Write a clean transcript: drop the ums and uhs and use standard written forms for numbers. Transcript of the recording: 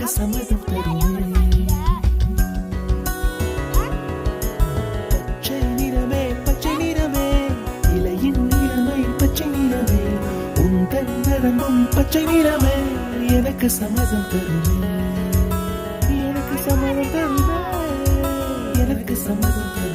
எனக்கு சம்மதம் தருமே. பச்சை நிறமே பச்சை நிறமே, இலையின் நிறமை பச்சை நிறமே, உந்தன் நரம்பும் பச்சை நிறமே, எனக்கு சம்மதம் தருமே. எனக்கு சம்மதம் தருமே. எனக்கு சம்மதம் தருமே.